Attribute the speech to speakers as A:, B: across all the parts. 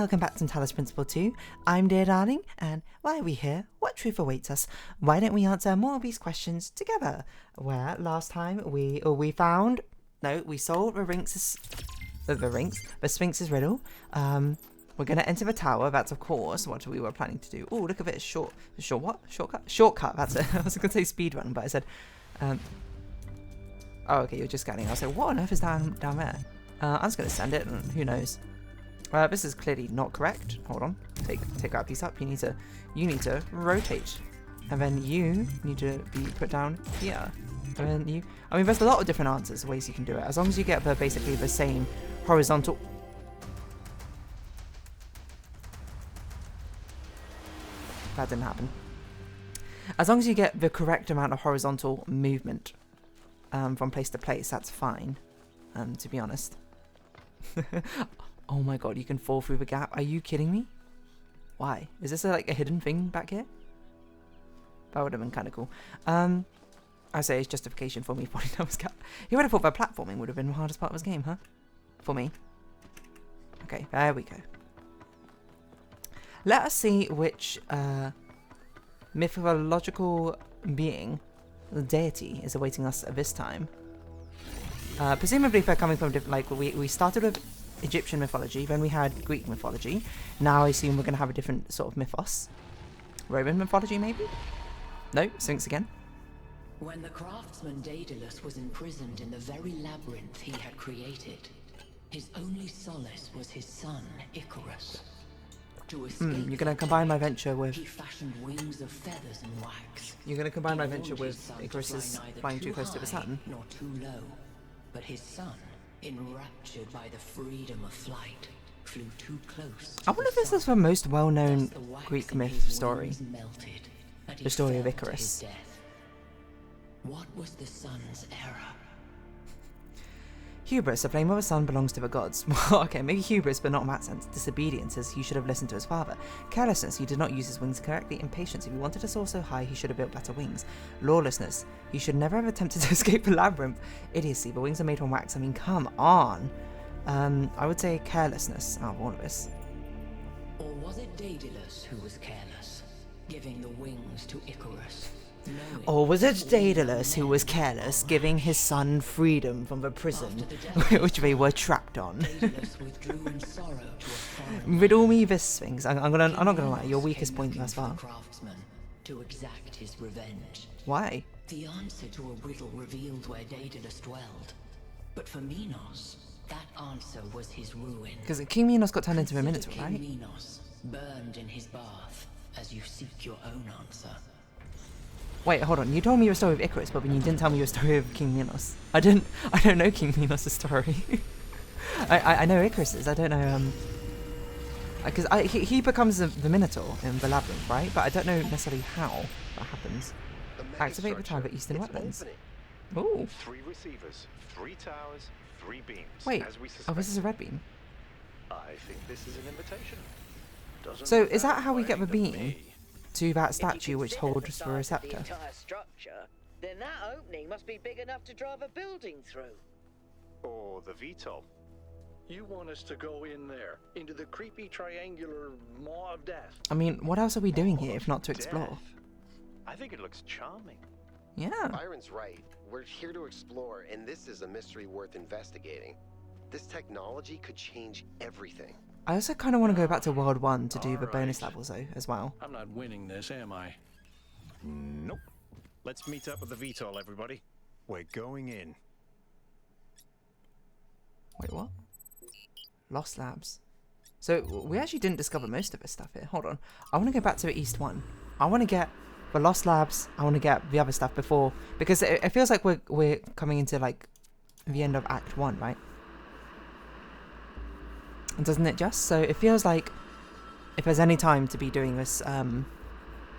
A: welcome back to Talos Principle 2. I'm Dear Darling, and why are we here? What truth awaits us? Why don't we answer more of these questions together? Where last time we solved the Sphinx's riddle. We're gonna enter the tower. That's of course what we were planning to do. Oh, look at it, shortcut. That's it. I was gonna say speed run, but I said, oh, okay, you're just scanning. I was like, what on earth is down there? I'm just gonna send it, and who knows. This is clearly not correct. Hold on. Take that piece up. You need to rotate, and then you need to be put down here. And then I mean, there's a lot of different answers, ways you can do it. As long as you get basically the same horizontal. That didn't happen. As long as you get the correct amount of horizontal movement from place to place, that's fine. To be honest. Oh my god, you can fall through the gap. Are you kidding me? Why? Is this like a hidden thing back here? That would have been kind of cool. I say it's justification for me falling down this gap. You would have thought that platforming would have been the hardest part of this game, huh? For me. Okay, there we go. Let us see which mythological being, the deity, is awaiting us at this time. Presumably if they're coming from different, like we started with Egyptian mythology, then we had Greek mythology. Now I assume we're going to have a different sort of mythos. Roman mythology, maybe? No, Sphinx again.
B: When the craftsman Daedalus was imprisoned in the very labyrinth he had created, his only solace was his son, Icarus. To escape,
A: you're going to combine my venture with...
B: he fashioned wings of feathers and wax.
A: You're going to combine my venture with Icarus flying too close to the sun.
B: Nor too low. But his son, enraptured by the freedom of flight, flew too close.
A: I wonder if this is the most well-known Greek myth story.
B: Melted,
A: the story of Icarus.
B: What was the sun's error?
A: Hubris, a flame of a sun, belongs to the gods. Well, okay, maybe hubris, but not in that sense. Disobedience, as he should have listened to his father. Carelessness, he did not use his wings correctly. Impatience, if he wanted to soar so high, he should have built better wings. Lawlessness, he should never have attempted to escape the labyrinth. Idiocy, the wings are made from wax. I mean, come on. I would say carelessness out of all of this.
B: Or was it Daedalus who was careless, giving the wings to Icarus?
A: Or was it Daedalus who was careless, giving his son freedom from the prison which they were trapped on? Riddle me this, Sphinx. I'm not gonna lie, your weakest point thus far.
B: To exact his revenge.
A: Why?
B: The answer to a riddle revealed where Daedalus dwelled, but for Minos, that answer was his ruin.
A: Because King Minos got turned into a Minotaur, right?
B: King Minos, burned in his bath as you seek your own answer.
A: Wait, hold on. You told me your story of Icarus, but you didn't tell me your story of King Minos. I don't know King Minos' story. I know Icarus's. I don't know because he becomes the Minotaur in the labyrinth, right? But I don't know necessarily how that happens. Activate the tower eastern wetlands. Ooh.
C: 3 receivers, 3 towers, 3 beams.
A: Wait. Oh, this is a red beam.
C: I think this is an invitation.
A: So is that how we get the beam to that statue which holds the receptor?
D: The entire structure, then that opening must be big enough to drive a building through.
C: Or the VTOL.
E: You want us to go in there, into the creepy triangular maw of death?
A: I mean, what else are we doing here if not to explore?
C: I think it looks charming.
A: Yeah.
F: Byron's right. We're here to explore, and this is a mystery worth investigating. This technology could change everything.
A: I also kind of want to go back to World 1 to do the bonus levels though, as well.
E: I'm not winning this, am I?
C: Nope. Let's meet up with the VTOL, everybody. We're going in.
A: Wait, what? Lost Labs. So, we actually didn't discover most of this stuff here. Hold on. I want to go back to the East 1. I want to get the Lost Labs. I want to get the other stuff before, because it feels like we're coming into like the end of Act 1, right? And doesn't it just? So it feels like if there's any time to be doing this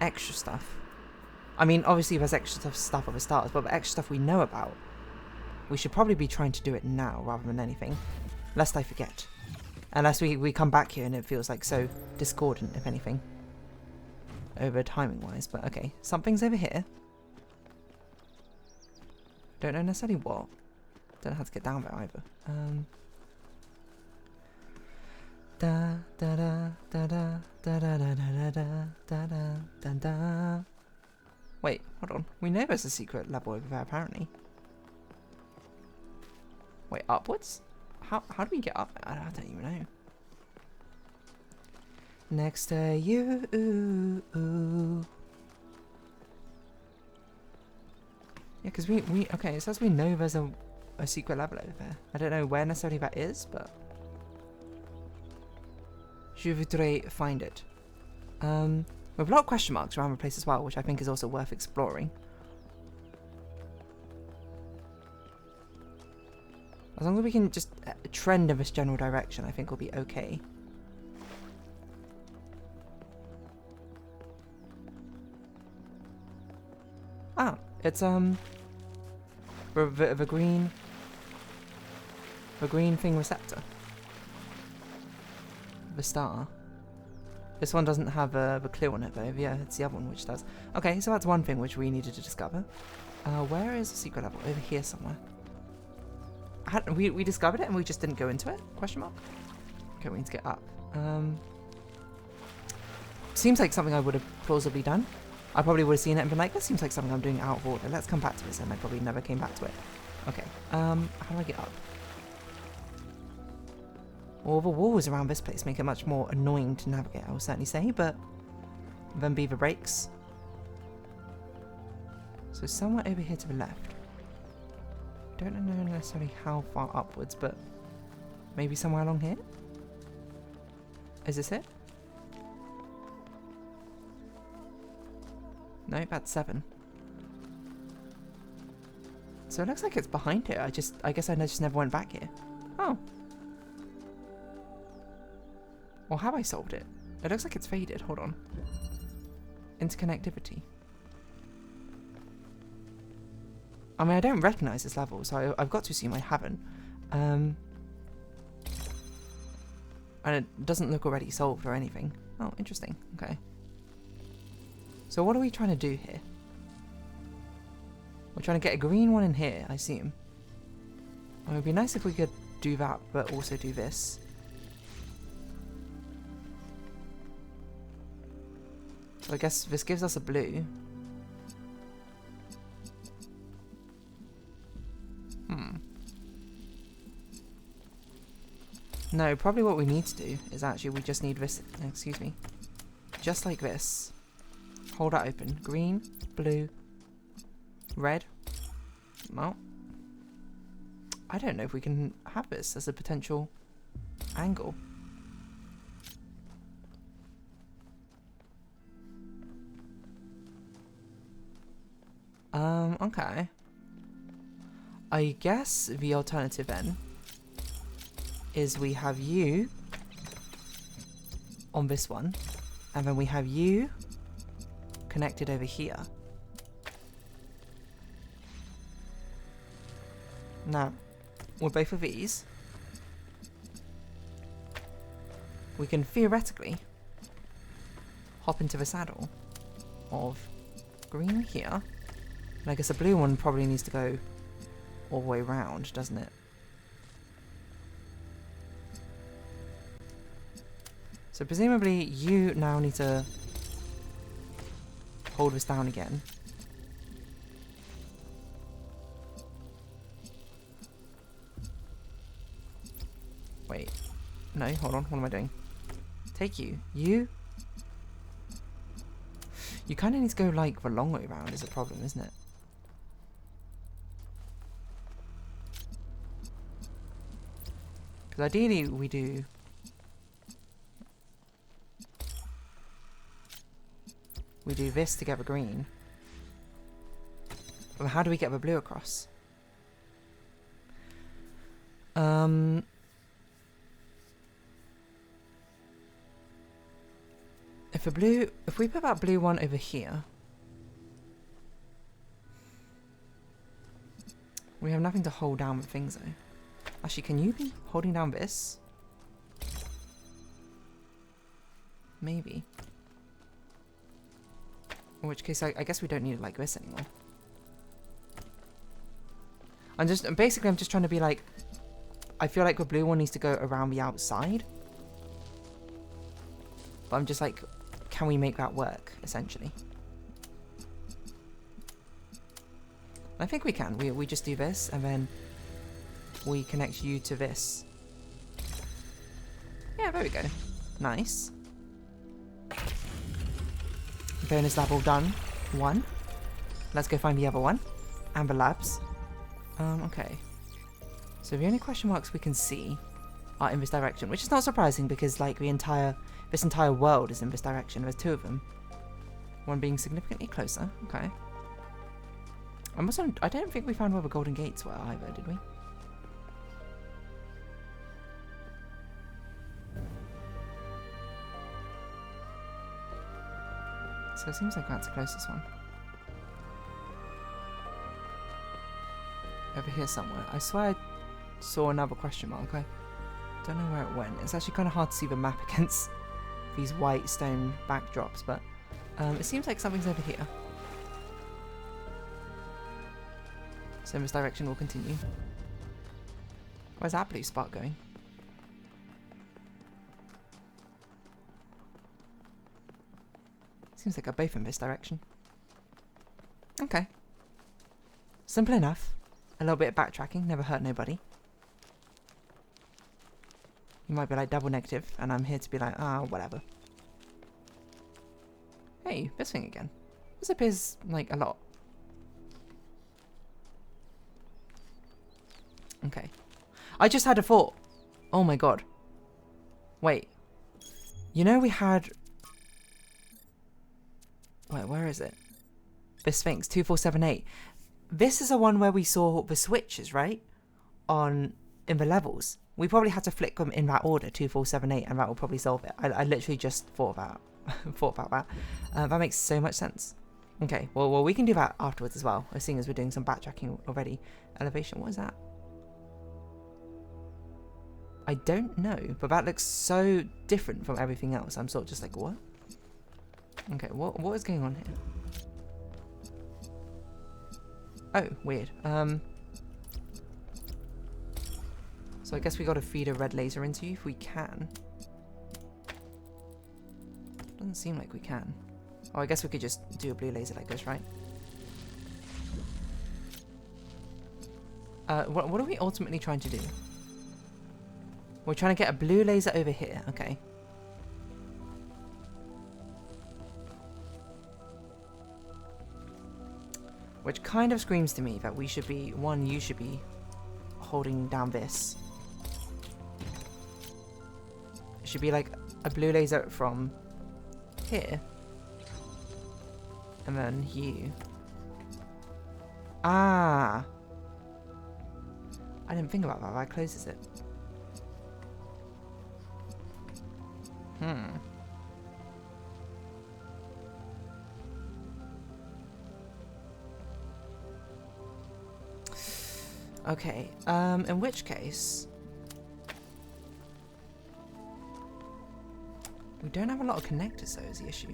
A: extra stuff. I mean, obviously there's extra stuff at the start, but the extra stuff we know about, we should probably be trying to do it now rather than anything. Lest I forget. Unless we come back here and it feels like so discordant, if anything. Over timing wise, but okay. Something's over here. Don't know necessarily what. Don't know how to get down there either. Da da da da da da da da da da da da da. Wait, hold on. We know there's a secret level over there, apparently. Wait, upwards? How do we get up? I don't even know. Next to you. Yeah, because we okay, it says we know there's a secret level over there. I don't know where necessarily that is, but je voudrais find it. We have a lot of question marks around the place as well, which I think is also worth exploring. As long as we can just trend in this general direction, I think we'll be okay. Ah, it's the green thing receptor. The star. This one doesn't have the clue on it though. Yeah, it's the other one which does. Okay, so that's one thing which we needed to discover. Where is the secret level? Over here somewhere. We discovered it and we just didn't go into it? Question mark? Okay, we need to get up. Seems like something I would have plausibly done. I probably would have seen it and been like, this seems like something I'm doing out of order. Let's come back to this, and I probably never came back to it. Okay, how do I get up? All the walls around this place make it much more annoying to navigate, I will certainly say, but then be the brakes. So somewhere over here to the left. Don't know necessarily how far upwards, but maybe somewhere along here? Is this it? No, that's 7. So it looks like it's behind here. I guess I just never went back here. Oh. Or have I solved it? It looks like it's faded. Hold on. Interconnectivity. I mean, I don't recognize this level, so I've got to assume I haven't. And it doesn't look already solved or anything. Oh, interesting. Okay. So what are we trying to do here? We're trying to get a green one in here, I assume. It would be nice if we could do that, but also do this. So I guess this gives us a blue. No, probably what we need to do is actually we just need this, excuse me, just like this. Hold that open. Green, blue, red. Well, I don't know if we can have this as a potential angle. Okay. I guess the alternative then is we have you on this one, and then we have you connected over here. Now, with both of these, we can theoretically hop into the saddle of green here. And I guess the blue one probably needs to go all the way around, doesn't it? So presumably you now need to hold this down again. Wait. No, hold on. What am I doing? Take you. You kind of need to go like the long way around is a problem, isn't it? Because ideally we do... We do this to get the green. But how do we get the blue across? If we put that blue one over here, we have nothing to hold down with things though. Actually, can you be holding down this? Maybe. In which case, I guess we don't need it like this anymore. I'm just trying to be like, I feel like the blue one needs to go around the outside. But I'm just like, can we make that work, essentially? I think we can. We just do this, and then we connect you to this. Yeah, there we go. Nice. Bonus lab all done. 1. Let's go find the other one. And the labs. Okay. So the only question marks we can see are in this direction, which is not surprising because like this entire world is in this direction. There's 2 of them. One being significantly closer. Okay. I don't think we found where the golden gates were either, did we? So it seems like that's the closest one. Over here somewhere. I swear I saw another question mark. I don't know where it went. It's actually kind of hard to see the map against these white stone backdrops, but it seems like something's over here. So in this direction we'll continue. Where's that blue spot going? Seems like they're both in this direction. Okay. Simple enough. A little bit of backtracking, never hurt nobody. You might be like double negative, and I'm here to be like, whatever. Hey, this thing again. This appears like a lot. Okay. I just had a thought. Oh my god. Wait. You know we had... Wait, where is it? The Sphinx, 2478. This is the one where we saw the switches, right? In the levels. We probably had to flick them in that order, 2478, and that will probably solve it. I literally just thought about that. That makes so much sense. Okay, well we can do that afterwards as well, seeing as we're doing some backtracking already. Elevation, what is that? I don't know, but that looks so different from everything else. I'm sort of just like, what? Okay, what is going on here? Oh, weird. So I guess we got to feed a red laser into you if we can. Doesn't seem like we can. Oh, I guess we could just do a blue laser like this, right? What are we ultimately trying to do? We're trying to get a blue laser over here. Okay. Which kind of screams to me that we should be... you should be holding down this. It should be like a blue laser from here. And then you. Ah! I didn't think about that. That closes it. Okay, in which case... we don't have a lot of connectors, though, is the issue.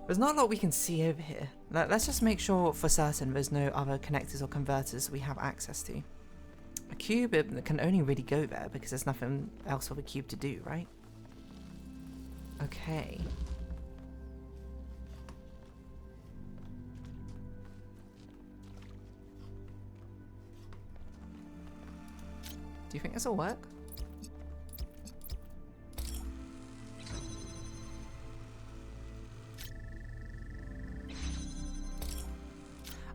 A: There's not a lot we can see over here. Let's just make sure for certain there's no other connectors or converters we have access to. A cube can only really go there because there's nothing else for the cube to do, right? Okay. Do you think this will work?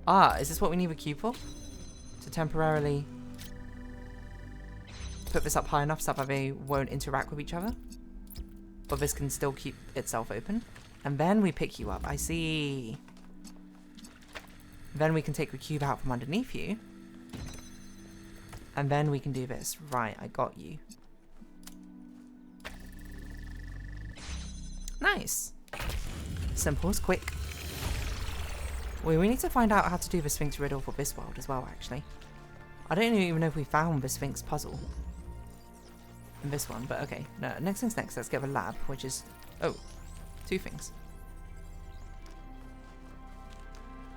A: Ah, is this what we need the cube for? To temporarily put this up high enough so that they won't interact with each other? But this can still keep itself open. And then we pick you up. I see. Then we can take the cube out from underneath you. And then we can do this. Right, I got you. Nice. Simple, it's quick. We need to find out how to do the Sphinx riddle for this world as well, actually. I don't even know if we found the Sphinx puzzle in this one, but okay. No, next thing's next. Let's get the lab, which is... oh, 2 things.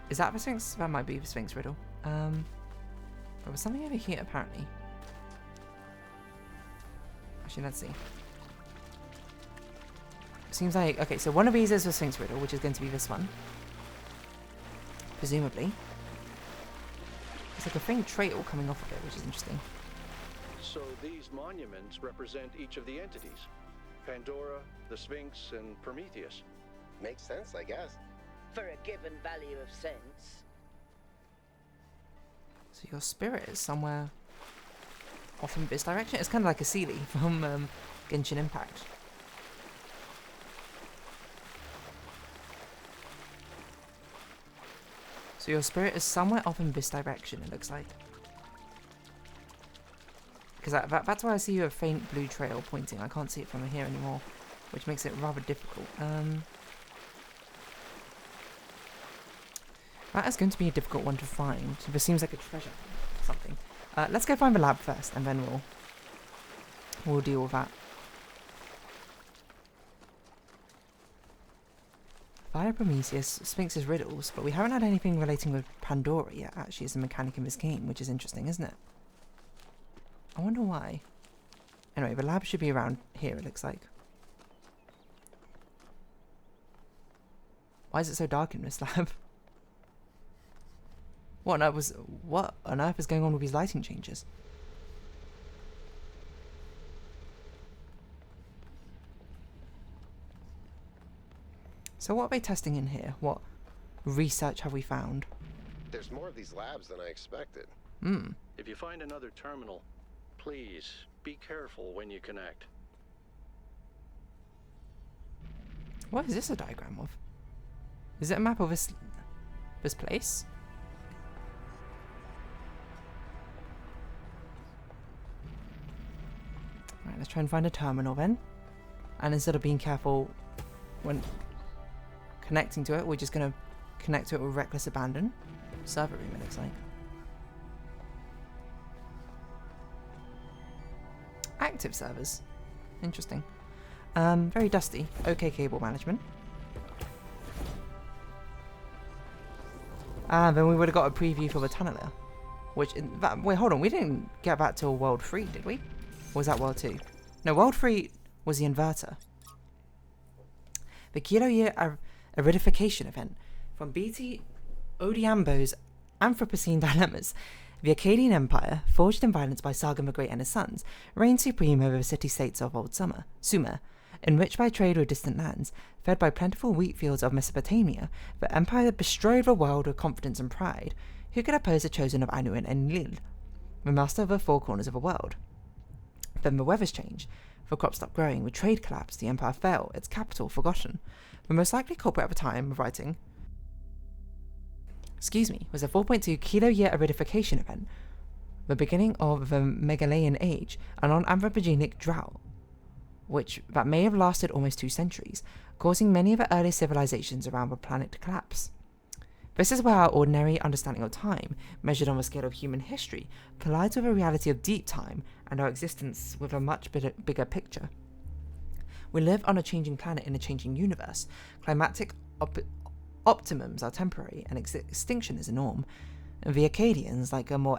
A: Is that the Sphinx? That might be the Sphinx riddle. There was something over here, apparently. Actually, let's see. Seems like... Okay, so one of these is the Sphinx Riddle, which is going to be this one. Presumably. There's like a faint trail coming off of it, which is interesting.
E: So these monuments represent each of the entities. Pandora, the Sphinx, and Prometheus.
F: Makes sense, I guess.
D: For a given value of sense.
A: So your spirit is somewhere off in this direction. It's kind of like a Sealy from Genshin Impact. So your spirit is somewhere off in this direction, it looks like. Because that's why I see a faint blue trail pointing. I can't see it from here anymore, which makes it rather difficult. That is going to be a difficult one to find. This seems like a treasure or something. Let's go find the lab first, and then we'll deal with that. Fire Prometheus, Sphinx's riddles, but we haven't had anything relating with Pandora yet, actually, as a mechanic in this game, which is interesting, isn't it? I wonder why. Anyway, the lab should be around here, it looks like. Why is it so dark in this lab? What on earth is going on with these lighting changes? So what are they testing in here? What research have we found?
F: There's more of these labs than I expected.
E: If you find another terminal, please be careful when you connect.
A: What is this a diagram of? Is it a map of this place? Right, let's try and find a terminal then. And instead of being careful when connecting to it, we're just going to connect to it with reckless abandon. Server room, it looks like. Active servers. Interesting. Very dusty. Okay, cable management. And then we would have got a preview for the tunneler. Which, wait, hold on. We didn't get that till World 3, did we? Or was that World 2? No, World 3 was the inverter. The Kilo Year Aridification event. From BT Odiambo's Anthropocene Dilemmas, the Akkadian Empire, forged in violence by Sargon the Great and his sons, reigned supreme over the city-states of Old Sumer. Enriched by trade with distant lands, fed by plentiful wheat fields of Mesopotamia, the empire bestrode the world with confidence and pride. Who could oppose the chosen of Anu and Enlil, the master of the four corners of the world? Then the weathers changed. The crops stopped growing, the trade collapsed, the empire fell, its capital forgotten. The most likely culprit at the time of writing was a 4.2 kilo year aridification event, the beginning of the Megalayan Age, a non-anthropogenic drought, that may have lasted almost 2 centuries, causing many of the early civilizations around the planet to collapse. This is where our ordinary understanding of time, measured on the scale of human history, collides with the reality of deep time and our existence with a much bigger picture. We live on a changing planet in a changing universe. Climatic optimums are temporary, and extinction is a norm. The Akkadians, like a more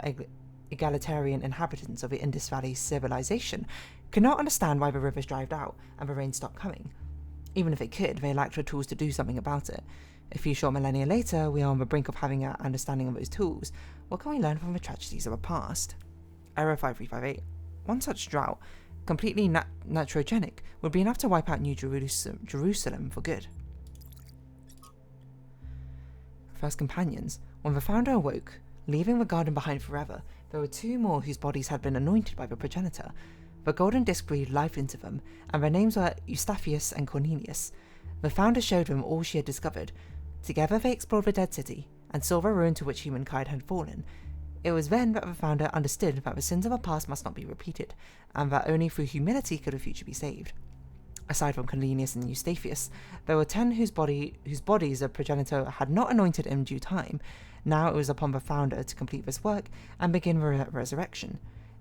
A: egalitarian inhabitants of the Indus Valley civilization, could not understand why the rivers dried out and the rain stopped coming. Even if they could, they lacked the tools to do something about it. A few short millennia later, we are on the brink of having an understanding of those tools. What can we learn from the tragedies of the past? Error 5358. One such drought, completely naturogenic, would be enough to wipe out New Jerusalem for good. First companions. When the founder awoke, leaving the garden behind forever, there were 2 more whose bodies had been anointed by the progenitor. The golden disc breathed life into them, and their names were Eustathius and Cornelius. The founder showed them all she had discovered. Together they explored the dead city, and saw the ruin to which humankind had fallen. It was then that the founder understood that the sins of the past must not be repeated, and that only through humility could the future be saved. Aside from Cornelius and Eustathius, there were 10 whose bodies the progenitor had not anointed in due time. Now it was upon the founder to complete this work and begin the resurrection.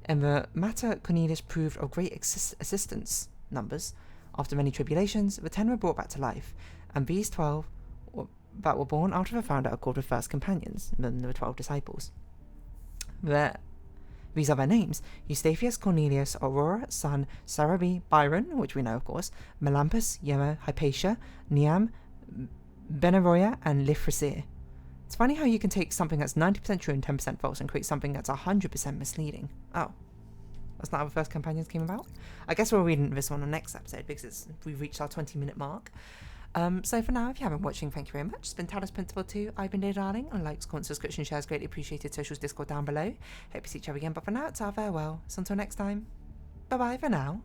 A: In the matter, Cornelius proved of great assistance. Numbers. After many tribulations, the 10 were brought back to life, and these 12 that were born after the founder are called the first companions, then the 12 disciples. The These are their names: Eustathius, Cornelius, Aurora, Sun, Sarabi, Byron, which we know of course, Melampus, Yemo, Hypatia, Niam, Benaroya, and Lifrasir. It's funny how you can take something that's 90% true and 10% false and create something that's 100% misleading. Oh. That's not how the first companions came about? I guess we'll read this one on the next episode because we've reached our 20-minute mark. So for now, if you haven't been watching, thank you very much. It's been Talos Principle 2. I've been Dear Darling. On likes, comments, subscription, shares, greatly appreciated. Socials, Discord down below. Hope you see each other again. But for now, it's our farewell. So until next time, bye-bye for now.